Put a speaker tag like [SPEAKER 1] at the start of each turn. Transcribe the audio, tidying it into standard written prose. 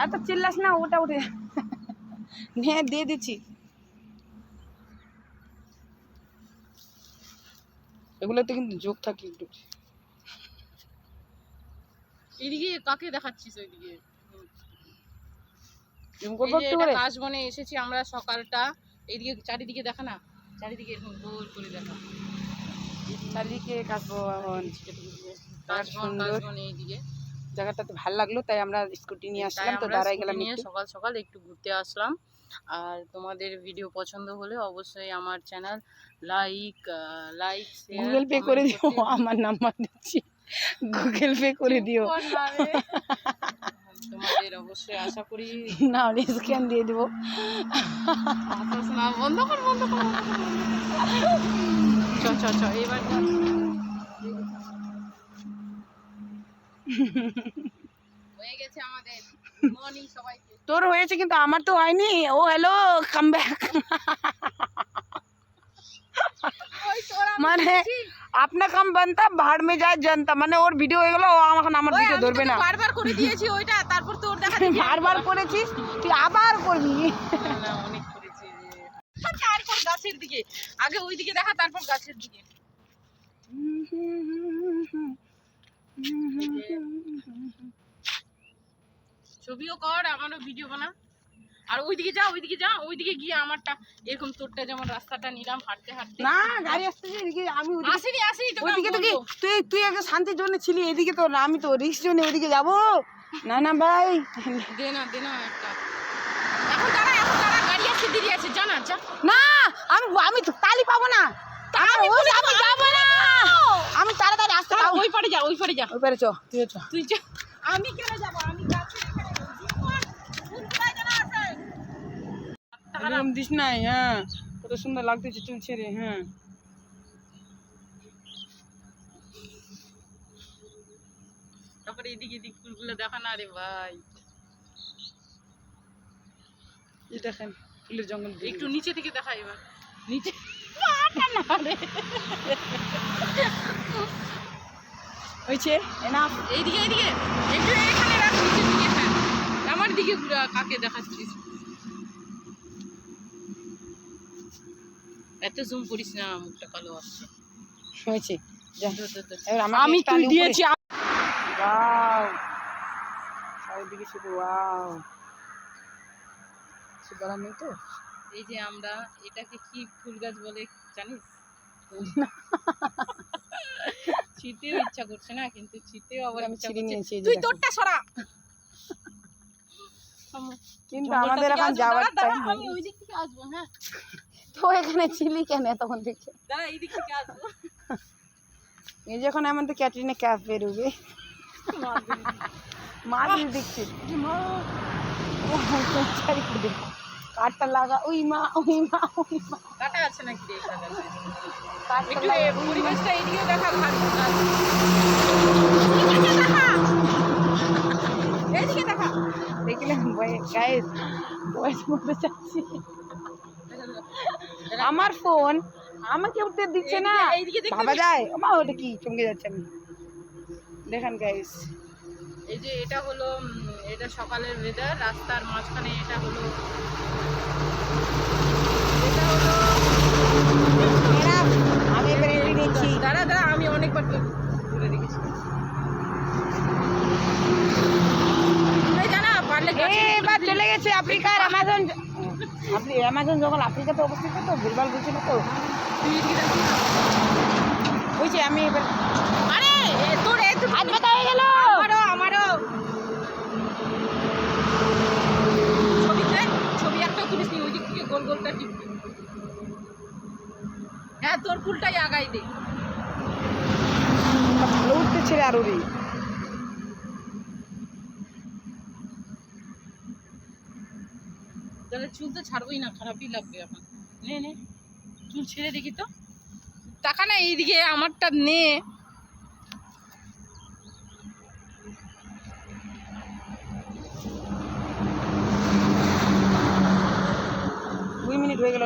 [SPEAKER 1] এত চিল্লাস না, ওটা উঠে হ্যাঁ দিয়ে দিচ্ছি। এগুলোতে কিন্তু যোগ থাকে একটু।
[SPEAKER 2] এদিকে কাকে দেখাচ্ছিস? ওইদিকে কাশবনে এসেছি আমরা সকালটা। এইদিকে চারিদিকে দেখা না, চারিদিকে এরকম গোল করে দেখা,
[SPEAKER 1] চারিদিকে কাশবন।
[SPEAKER 2] কাশবন এইদিকে
[SPEAKER 1] জায়গাটাতে ভালো লাগলো, তাই আমরা স্কুটি নিয়ে আসলাম, তো দাঁড়াই গেলাম একটু।
[SPEAKER 2] সকাল সকাল একটু ঘুরতে আসলাম। আর তোমাদের ভিডিও পছন্দ হলে অবশ্যই আমার চ্যানেল লাইক
[SPEAKER 1] গুগল পে করে দিও, আমার নাম্বার দিচ্ছি, গুগল পে করে দিও।
[SPEAKER 2] তোমাদের অবশ্যই আশা করি
[SPEAKER 1] না স্ক্যান দিয়ে দেবো।
[SPEAKER 2] বন্ধ কর চ এবার হয়ে গেছে আমাদের। মর্নিং সবাইকে।
[SPEAKER 1] তোর হয়েছে কিন্তু আমার তো হয়নি। ও হ্যালো, কাম ব্যাক। মানে अपना काम बनता भाड़ में जाए जनता, মানে ওর ভিডিও হয়ে গেল, ও এখন আমার ভিডিও ধরবে না।
[SPEAKER 2] বারবার করে দিয়েছি ওইটা, তারপর তোর দেখা
[SPEAKER 1] বারবার করেছিস, তুই আবার করবি।
[SPEAKER 2] না অনেক করেছি। তারপর গাছের দিকে, আগে ওই দিকে দেখা, তারপর গাছের দিকে। ছবিও কর, আমারও ভিডিও বানা। আর ওইদিকে যা, ওইদিকে গিয়ে আমারটা এরকম, তোরটা যেমন রাস্তাটা নিলাম হাঁটতে হাঁটতে।
[SPEAKER 1] না গাড়ি আসতেছে এদিকে, আমি
[SPEAKER 2] আসিনি
[SPEAKER 1] ওইদিকে তো কি তুই আগে শান্তির জন্য ছিলি, এদিকে তো আমি তো রিস্ক জন্য ওইদিকে যাবো না। না ভাই
[SPEAKER 2] দে না একটা। এখন দাঁড়া গাড়ি আসছে, দেরি আছে, জানা যা।
[SPEAKER 1] না আমি তো তালি পাবো না, আমি যাবো না, আমি তাড়াতাড়ি আসতে পারবো।
[SPEAKER 2] ওই পারে যা
[SPEAKER 1] ওই পারে চ,
[SPEAKER 2] তুই চ। আমি কেন যাবো? আমি যাচ্ছি
[SPEAKER 1] এরকম দিস নাই। হ্যাঁ কত সুন্দর লাগতেছে চুল ছেড়ে। হ্যাঁ
[SPEAKER 2] তারপরে এদিকে ফুলগুলো দেখা না রে ভাই।
[SPEAKER 1] এই দেখেন ফুলের জঙ্গল,
[SPEAKER 2] একটু নিচে থেকে দেখা, এবার নিচে
[SPEAKER 1] হয়েছে এনাফ।
[SPEAKER 2] এইদিকে একটু এখানে রাখ, নিচের দিকে। হ্যাঁ আমার দিকে কাকে দেখাচ্ছিস? এত জুম করিস না, মুখটা কালো আসছে।
[SPEAKER 1] হয়েছে
[SPEAKER 2] আমি তুই দিয়েছি।
[SPEAKER 1] ওয়াও চারিদিকে শুধু ওয়াও, সুন্দর নেই তো।
[SPEAKER 2] এই যে আমরা, এটাকে কি ফুল গাছ বলে জানিস? ছিটেও ইচ্ছা করছে না, কিন্তু ছিটেও আবার
[SPEAKER 1] আমি ছিঁড়ে নিয়েছি।
[SPEAKER 2] তুই তোরটা সরা।
[SPEAKER 1] কিন্তু আমাদের এখন যাওয়ার টাইম,
[SPEAKER 2] আমি ওই দিক থেকে আসবো। হ্যাঁ
[SPEAKER 1] তো এখানে ছিলি কেন তখন থেকে?
[SPEAKER 2] দাঁড়া, এই দিক থেকে আসবো।
[SPEAKER 1] এই যখন আমাদের ক্যাটরিনা ক্যাফ বেরোবে, মা দিদি দেখছি কাঠটা লাগা। ওই মা
[SPEAKER 2] কাটা আছে নাকি রে? একটু পরিবেশটা এইদিকেও দেখা, এইদিকে দেখা।
[SPEAKER 1] দেখলে গাইস ভয়েস বলতে চাচ্ছি, আমার ফোন আমাকে উঠতে দিচ্ছে না, ভাবা যায়। মা ওটা কি চমকে যাচ্ছে আমি। দেখেন গাইস,
[SPEAKER 2] এই যে এটা হলো, এটা সকালের ওয়েদার। রাস্তার মাঝখানে এটা হলো
[SPEAKER 1] আমি এবার এন্ট্রি নিচ্ছি।
[SPEAKER 2] দাঁড়া আমি অনেকবার ঘুরে দেখেছি। জানা পারলে
[SPEAKER 1] এবার চলে গেছে আফ্রিকার অ্যামাজন। আপনি অ্যামাজন যখন আফ্রিকাতে অবস্থিত, তো ভুলভাল বলছিল তো বুঝছি আমি। এবার
[SPEAKER 2] আরে তোর একটু
[SPEAKER 1] হাত ব্যথা হয়ে গেল।
[SPEAKER 2] আমারও ছবি একটা তুলিস নি, ওই দিক থেকে গোল গোলটা টিপবি। হ্যাঁ তোর ফুলটাই আগাই দে।
[SPEAKER 1] ভালো উঠতেছে রে আরো রে।
[SPEAKER 2] তাহলে চুল তো ছাড়বোই না, খারাপই লাগবে এখন। নে চুল ছেড়ে দেখি তো, টাকা না এইদিকে আমারটা নে।
[SPEAKER 1] 2 মিনিট হয়ে গেল।